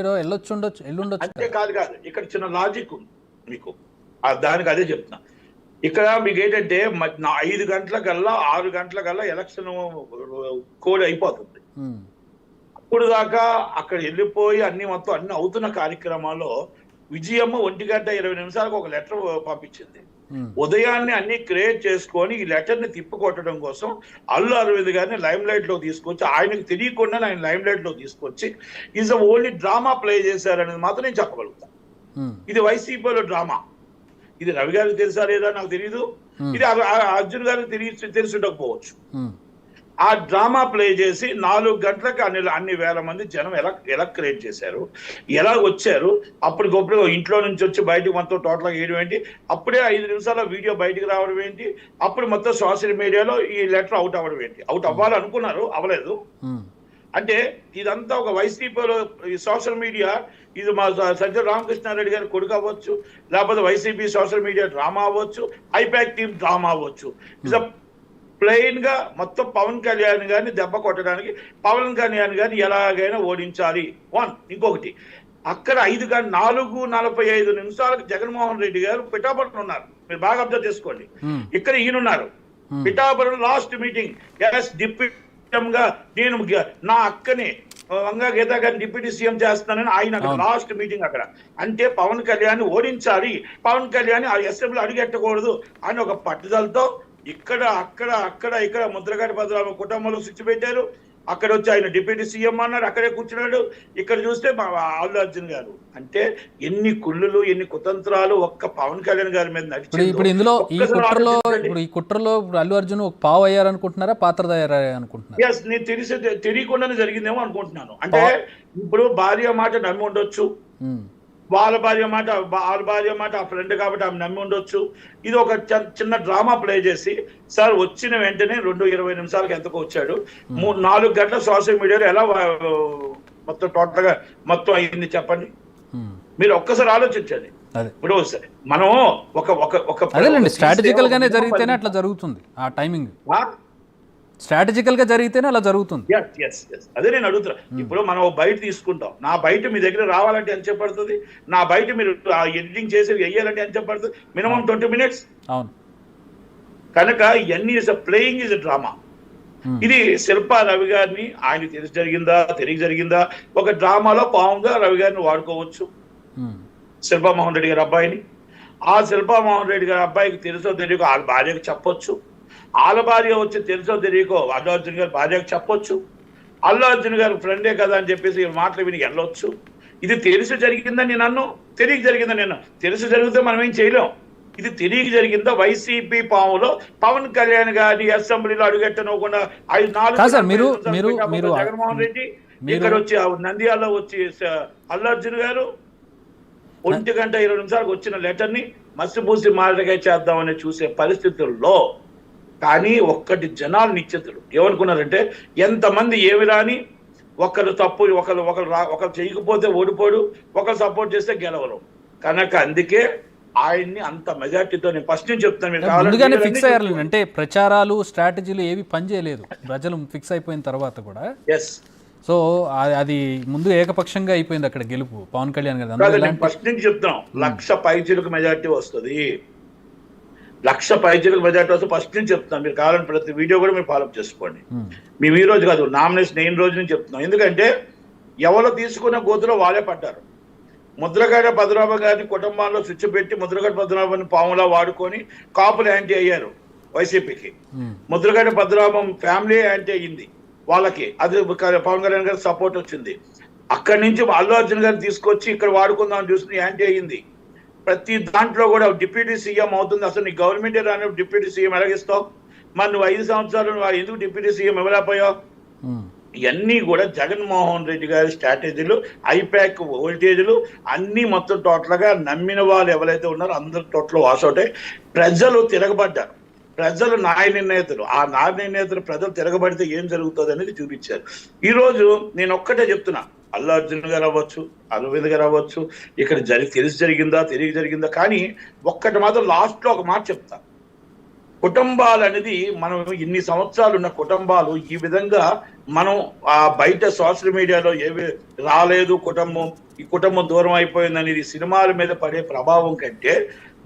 ఎల్లుండొచ్చు అంతే కాదు ఇక్కడ చిన్న లాజిక్ ఉంది మీకు. దానికి అదే చెప్తున్నా. ఇక్కడ మీకు ఏంటంటే 5 గంటలకల్లా 6 గంటలకల్లా ఎలక్షన్ కోడ్ అయిపోతుంది. అప్పుడు దాకా అక్కడ వెళ్ళిపోయి అన్ని అవుతున్న కార్యక్రమాల్లో విజయమ్మ 1:20 ఒక లెటర్ పంపించింది. ఉదయాన్నే అన్ని క్రియేట్ చేసుకొని ఈ లెటర్ ని తిప్పికొట్టడం కోసం అల్లు అరవింద్ గారిని లైమ్ లైట్ లో తీసుకొచ్చి, ఆయనకు తెలియకుండా ఆయన లైమ్ లైట్ లో తీసుకొచ్చి ఈజ్ ఓన్లీ డ్రామా ప్లే చేశారనేది మాత్రం నేను చెప్పగలుగుతాను. ఇది వైసీపీలో డ్రామా. ఇది రవి గారికి తెలుసా లేదా నాకు తెలియదు, ఇది అర్జున్ గారికి తెలిసి ఉండకపోవచ్చు. ఆ డ్రామా ప్లే చేసి 4 గంటలకు అన్ని వేల మంది జనం ఎలా క్రియేట్ చేశారు, ఎలా వచ్చారు, అప్పటికప్పుడు ఇంట్లో నుంచి వచ్చి బయటకు మొత్తం టోటల్గా వేయడం ఏంటి, అప్పుడే 5 నిమిషాల వీడియో బయటకు రావడం ఏంటి, అప్పుడు మొత్తం సోషల్ మీడియాలో ఈ లెటర్ అవుట్ అవ్వడం ఏంటి. అవుట్ అవ్వాలనుకున్నారు, అవ్వలేదు. అంటే ఇదంతా ఒక వైసీపీలో ఈ సోషల్ మీడియా, ఇది మా సజ్జల రామకృష్ణారెడ్డి గారి కొడుకు అవ్వచ్చు, లేకపోతే వైసీపీ సోషల్ మీడియా డ్రామా అవ్వచ్చు, ఐపాక్ టీమ్ డ్రామా అవ్వచ్చు. ఇస్ ప్లెయిన్ గా మొత్తం పవన్ కళ్యాణ్ గారిని దెబ్బ కొట్టడానికి, పవన్ కళ్యాణ్ గారిని ఎలాగైనా ఓడించాలి. ఇంకొకటి, అక్కడ 4:45 జగన్మోహన్ రెడ్డి గారు పిఠాపురం ఉన్నారు. మీరు బాగా అబ్జర్వ్ చేసుకోండి. ఇక్కడ ఈయనున్నారు Pithapuram last meeting. Yes deputy గా నేను నా అక్కని వంగా గీతా గారిని డిప్యూటీ సీఎం చేస్తున్నానని ఆయన అక్కడ లాస్ట్ మీటింగ్ అక్కడ. అంటే పవన్ కళ్యాణ్ ఓడించాలి, పవన్ కళ్యాణ్ అసెంబ్లీ అడుగెట్టకూడదు అని ఒక పట్టుదలతో ఇక్కడ ముద్రగడ పద్మనాభం కుటుంబంలో స్విచ్ పెట్టారు. అక్కడ వచ్చి ఆయన డిప్యూటీ సీఎం అన్నాడు, అక్కడే కూర్చున్నాడు. ఇక్కడ చూస్తే అల్లు అర్జున్ గారు. అంటే ఎన్ని కుళ్ళులు, ఎన్ని కుతంత్రాలు ఒక్క పవన్ కళ్యాణ్ గారి మీద నడిచి. ఇప్పుడు ఇందులో ఈ కుట్రలో అల్లు అర్జున్ ఒక పావు అయ్యారనుకుంటున్నారా, పాత్రధారనుకుంటున్నారా? ఎస్, నేను తెలియకుండానే జరిగిందేమో అనుకుంటున్నాను. అంటే ఇప్పుడు భార్య మాట నమ్మి ఉండొచ్చు, వాళ్ళ భార్య మాట ఆ ఫ్రెండ్ కాబట్టి ఆమె నమ్మి ఉండొచ్చు. ఇది ఒక చిన్న డ్రామా ప్లే చేసి, సార్ వచ్చిన వెంటనే 2:20 ఎంతకు వచ్చాడు, 4 గంటల సోషల్ మీడియాలో ఎలా మొత్తం టోటల్ గా మొత్తం అయింది చెప్పండి. మీరు ఒక్కసారి ఆలోచించండి. ఇప్పుడు మనం ఒక స్ట్రాటజికల్ గానే జరిగితేనే అట్లా జరుగుతుంది. ఆ టైమింగ్ స్ట్రాటజికల్ గా జరిగితేనే అలా జరుగుతుంది. అదే నేను అడుగుతున్నా. ఇప్పుడు మనం బయట తీసుకుంటాం, నా బయట మీ దగ్గర రావాలంటే ఎంత చెప్పడుతుంది, నా బయట మీరు ఎడిటింగ్ చేసి వెయ్యాలంటే ఎంత చెప్పడుతుంది, మినిమం 20 minutes. అవును. కనుక ఇవన్నీ ప్లేయింగ్ ఇస్ డ్రామా. ఇది శిల్పా రవి గారిని ఆయన తెలియ జరిగిందా ఒక డ్రామాలో పావుగా రవి గారిని వాడుకోవచ్చు. శిల్పా మోహన్ రెడ్డి గారి అబ్బాయిని, ఆ శిల్పా మోహన్ రెడ్డి గారి అబ్బాయికి తెలుసో తెలియకో వాళ్ళ భార్యకు చెప్పొచ్చు, వాళ్ళ భార్య వచ్చి తెలుసో తెలియకో అల్లు అర్జున్ గారి భార్యకు చెప్పొచ్చు, అల్లు అర్జున్ గారి ఫ్రెండే కదా అని చెప్పేసి మాటలు విని వెళ్ళొచ్చు. ఇది తెలిసి జరిగిందని నేను తెలియక జరిగిందని నేను తెలిసి జరిగితే మనం ఏం చేయలేం. ఇది తెలియక జరిగిందా వైసీపీ పాములో పవన్ కళ్యాణ్ గారి అసెంబ్లీలో అడుగెట్టనకుండా 5-4 జగన్మోహన్ రెడ్డి ఇక్కడ వచ్చి నంద్యాలలో వచ్చి అల్లు అర్జున్ గారు 1:20 వచ్చిన లెటర్ ని మసిపూసి మారడిగా చేద్దామని చూసే పరిస్థితుల్లో, కానీ ఒక్కటి జనాలు నిశ్చితులు ఏమనుకున్నారంటే, ఎంతమంది ఏమి రాని ఒకరు తప్పు ఒకరు చేయకపోతే ఓడిపోడు, ఒకరు సపోర్ట్ చేస్తే గెలవరు. కనుక అందుకే ఆయన్ని అంత మెజార్టీతో నేను ఫస్ట్ నుంచి చెప్తాను. ఫిక్స్ అయ్యారు అంటే ప్రచారాలు స్ట్రాటజీలు ఏవి పనిచేయలేదు, ప్రజలు ఫిక్స్ అయిపోయిన తర్వాత కూడా. ఎస్. సో అది ముందు ఏకపక్షంగా అయిపోయింది అక్కడ గెలుపు పవన్ కళ్యాణ్ గారు. ఫస్ట్ నుంచి చెప్తాం 1,00,000 పైచీలకు మెజార్టీ వస్తుంది, 1,00,000 పైచీలకు మెజార్టీ వస్తుంది ఫస్ట్ నుంచి చెప్తున్నాం. మీరు కావాలని ప్రతి వీడియో కూడా మీరు ఫాలోఅప్ చేసుకోండి. మేము ఈ రోజు కాదు, నామినేషన్ అయిన రోజు నుంచి చెప్తున్నాం. ఎందుకంటే ఎవరు తీసుకున్న గోతులో వాళ్ళే పడ్డారు. ముద్రగడ పద్మనాభం గారిని కుటుంబాల్లో స్విచ్ పెట్టి ముద్రగడ పద్మనాభాన్ని పాములా వాడుకొని కాపులు యాంటీ అయ్యారు వైసీపీకి. ముద్రగడ పద్మనాభం ఫ్యామిలీ యాంటీ అయ్యింది వాళ్ళకి, అది పవన్ కళ్యాణ్ గారి సపోర్ట్ వచ్చింది. అక్కడి నుంచి అల్లు అర్జున్ గారిని తీసుకొచ్చి ఇక్కడ వాడుకుందామని చూసి యాంటీ అయ్యింది. ప్రతి దాంట్లో కూడా డిప్యూటీ సీఎం అవుతుంది. అసలు నీ గవర్నమెంట్ రాని డిప్యూటీ సీఎం ఎలాగిస్తావు, మరి నువ్వు 5 సంవత్సరాలు ఎందుకు డిప్యూటీ సీఎం ఇవ్వలేకపోయావు? ఇవన్నీ కూడా జగన్మోహన్ రెడ్డి గారి స్ట్రాటజీలు, ఐపాక్ వోల్టేజ్లు అన్ని మొత్తం టోటల్ గా నమ్మిన వాళ్ళు ఎవరైతే ఉన్నారో అందరూ టోటల్ వాషౌట్ అయ్యి ప్రజలు తిరగబడ్డారు. ప్రజలు న్యాయ నిర్ణేతలు, ఆ న్యాయ నిర్ణేతలు ప్రజలు తిరగబడితే ఏం జరుగుతుంది అనేది చూపించారు. ఈ రోజు నేను ఒక్కటే చెప్తున్నా, అల్లు అర్జున్ గారు అవ్వచ్చు, అరవింద్ గారు అవ్వచ్చు, ఇక్కడ తెలిసి జరిగిందా తెలియక జరిగిందా, కానీ ఒక్కటి మాత్రం లాస్ట్ లో ఒక మాట చెప్తా. కుటుంబాలు అనేది మనం ఇన్ని సంవత్సరాలు ఉన్న కుటుంబాలు ఈ విధంగా మనం ఆ బయట సోషల్ మీడియాలో ఏవి రాలేదు కుటుంబం, ఈ కుటుంబం దూరం అయిపోయింది అనేది సినిమాల మీద పడే ప్రభావం కంటే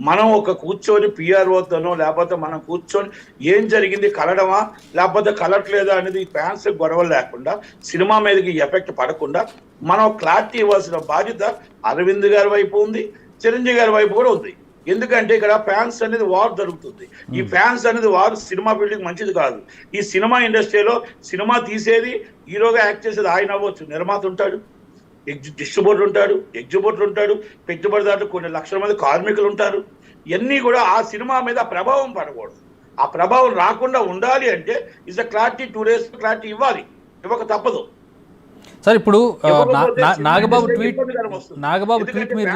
మనం ఒక కూర్చొని పిఆర్ఓతోనో లేకపోతే మనం కూర్చొని ఏం జరిగింది కలడమా లేకపోతే కలట్లేదా అనేది ఫ్యాన్స్ గొడవలు లేకుండా సినిమా మీదకి ఎఫెక్ట్ పడకుండా మనం క్లారిటీ ఇవ్వాల్సిన బాధ్యత అరవింద్ గారి వైపు ఉంది, చిరంజీవి గారి వైపు కూడా ఉంది. ఎందుకంటే ఇక్కడ ఫ్యాన్స్ అనేది వార్ జరుగుతుంది. ఈ ఫ్యాన్స్ అనేది వార్ సినిమా ఫీల్డ్కి మంచిది కాదు. ఈ సినిమా ఇండస్ట్రీలో సినిమా తీసేది హీరోగా యాక్ట్ చేసేది ఆయన అవ్వచ్చు, నిర్మాత ఉంటాడు, డిస్ట్రిబ్యూటర్ ఉంటాడు, ఎగ్జిబ్యూటర్ ఉంటాడు, పెట్టుబడిదారులు కొన్ని లక్షల మంది కార్మికులు ఉంటారు. ఇవన్నీ కూడా ఆ సినిమా మీద ప్రభావం పడకూడదు. ఆ ప్రభావం రాకుండా ఉండాలి అంటే is a clarity 2 days clarity ఇవ్వాలి, ఇవ్వక తప్పదు. సార్ ఇప్పుడు నాగబాబు ట్వీట్ మీరు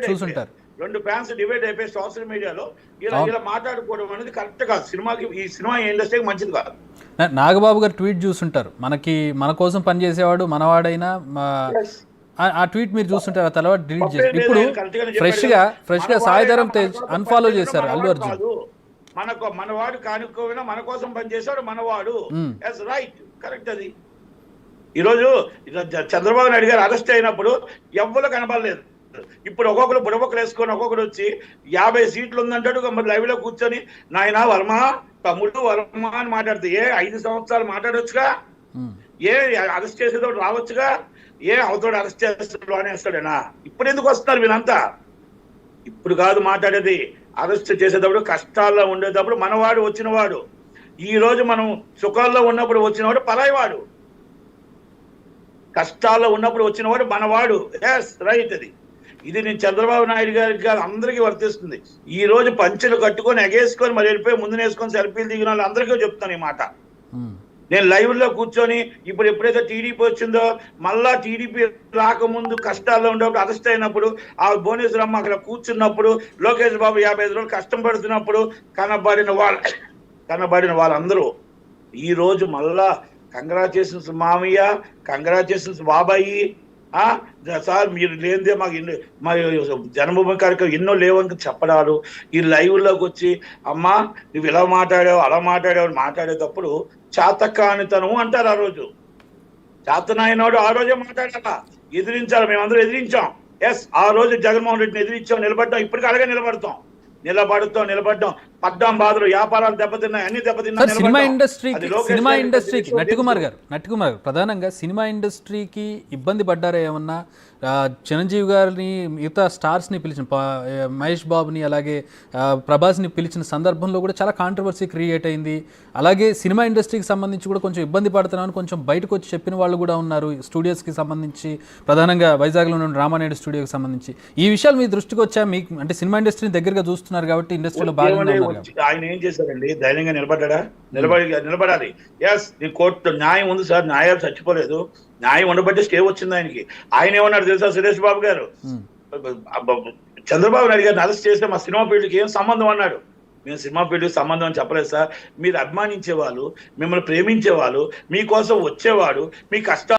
చూసుంటారు. 2 ఫ్యాన్స్ డిబేట్ అయిపోయి సోషల్ మీడియాలో ఇలా మాట్లాడుకోవడం అనేది కరెక్ట్ కాదు. ఈ సినిమా ఇండస్ట్రీకి మంచిది కాదు. నాగబాబు గారు ట్వీట్ చూస్తుంటారు, మన కోసం పనిచేసేవాడు మనవాడైనా ఆ ట్వీట్ మీరు చూస్తుంటారు. ఆ తర్వాత డిలీట్ చేసి ఇప్పుడు ఫ్రెష్ గా సాయిధరం తేజ్ అన్ఫాలో చేశారు అల్లు అర్జున్. మనవాడు కానుకోవినా మన కోసం పనిచేసాడు మనవాడు, రైట్, కరెక్ట్. అది ఈరోజు చంద్రబాబు నాయుడు గారు అరెస్ట్ అయినప్పుడు ఎవ్వరు కనబడలేదు. ఇప్పుడు ఒక్కొక్కరు బుడబొక్కలు వేసుకొని ఒక్కొక్కరు వచ్చి 50 సీట్లు ఉందంటాడు. మరి లైవ్ లో కూర్చొని నాయన వర్మ తమ్ముడు వర్మ అని మాట్లాడితే 5 సంవత్సరాలు మాట్లాడొచ్చుగా, అరెస్ట్ చేసేటప్పుడు రావచ్చుగా, అవతోడు అరెస్ట్ చేస్తాడు అనేస్తాడేనా? ఇప్పుడు ఎందుకు వస్తున్నారు వీళ్ళంతా? ఇప్పుడు కాదు మాట్లాడేది, అరెస్ట్ చేసేటప్పుడు కష్టాల్లో ఉండేటప్పుడు మనవాడు వచ్చినవాడు. ఈ రోజు మనం సుఖాల్లో ఉన్నప్పుడు వచ్చినవాడు పరాయివాడు, కష్టాల్లో ఉన్నప్పుడు వచ్చినవాడు మనవాడు. Yes, right. ఇది నేను చంద్రబాబు నాయుడు గారికి కాదు అందరికీ వర్తిస్తుంది. ఈ రోజు పంచెలు కట్టుకొని ఎగేసుకొని మరి వెళ్ళిపోయి ముందు వేసుకొని సెల్ఫీలు దిగిన వాళ్ళు అందరికీ చెప్తాను ఈ మాట. నేను లైవ్ లో కూర్చొని ఇప్పుడు ఎప్పుడైతే టీడీపీ వచ్చిందో మళ్ళా టీడీపీ రాకముందు కష్టాల్లో ఉండేప్పుడు అరెస్ట్ అయినప్పుడు ఆ భువనేశ్వరమ్మ అక్కడ కూర్చున్నప్పుడు లోకేష్ బాబు 55 రోజులు కష్టం పడుతున్నప్పుడు కనబడిన వాళ్ళందరూ ఈ రోజు మళ్ళా కంగ్రాచులేషన్స్ మామయ్య, కంగ్రాచులేషన్స్ బాబాయి, సార్ మీరు లేనిదే మాకు మా జన్మభూమి కార్యక్రమం ఎన్నో లేవని చెప్పడాలు, ఈ లైవ్లోకి వచ్చి అమ్మా నువ్వు ఇలా మాట్లాడావు అలా మాట్లాడావు అని మాట్లాడేటప్పుడు చాతకానితనం అంటారు. ఆ రోజు చాతనాయనోడు ఆ రోజే మాట్లాడాల, ఎదిరించాలి. మేమందరం ఎదిరించాం. ఎస్, ఆ రోజు జగన్మోహన్ రెడ్డిని ఎదిరించాం, నిలబడ్డాం. ఇప్పటికీ అలాగే నిలబడతాం. పడ్డాం బాధలు, వ్యాపారాలు దెబ్బతిన్నాయి, అన్ని దెబ్బతిన్నాయి. సినిమా ఇండస్ట్రీకి నట్టికుమార్ గారు ప్రధానంగా సినిమా ఇండస్ట్రీకి ఇబ్బంది పడ్డారా ఏమన్నా? చిరంజీవి గారిని మిగతా స్టార్స్ని పిలిచిన మహేష్ బాబుని అలాగే ప్రభాస్ని పిలిచిన సందర్భంలో కూడా చాలా కాంట్రవర్సీ క్రియేట్ అయింది. అలాగే సినిమా ఇండస్ట్రీకి సంబంధించి కూడా కొంచెం ఇబ్బంది పడుతున్నామని కొంచెం బయటకు వచ్చి చెప్పిన వాళ్ళు కూడా ఉన్నారు. స్టూడియోస్కి సంబంధించి ప్రధానంగా వైజాగ్లో ఉన్న రామానాయుడు స్టూడియోకి సంబంధించి ఈ విషయాలు మీ దృష్టికి వచ్చా? మీకు అంటే సినిమా ఇండస్ట్రీని దగ్గరగా చూస్తున్నారు కాబట్టి ఇండస్ట్రీలో బాగా ఆయన ఏం చేశారండి? ధైర్యంగా నిలబడాలి. ఎస్, కోర్టు న్యాయం ఉంది సార్, న్యాయాలు చచ్చిపోలేదు. న్యాయం ఉండబట్టి స్టే వచ్చింది ఆయనకి. ఆయన ఏమన్నాడు తెలుసా సురేష్ బాబు గారు? చంద్రబాబు నాయుడు గారిని అరెస్ట్ చేస్తే మా సినిమా ఫీల్డ్కి ఏం సంబంధం అన్నాడు. మేము సినిమా ఫీల్డ్కి సంబంధం అని చెప్పలేదు సార్. మీరు అభిమానించేవాళ్ళు, మిమ్మల్ని ప్రేమించేవాళ్ళు, మీకోసం వచ్చేవాడు, మీ కష్టాలు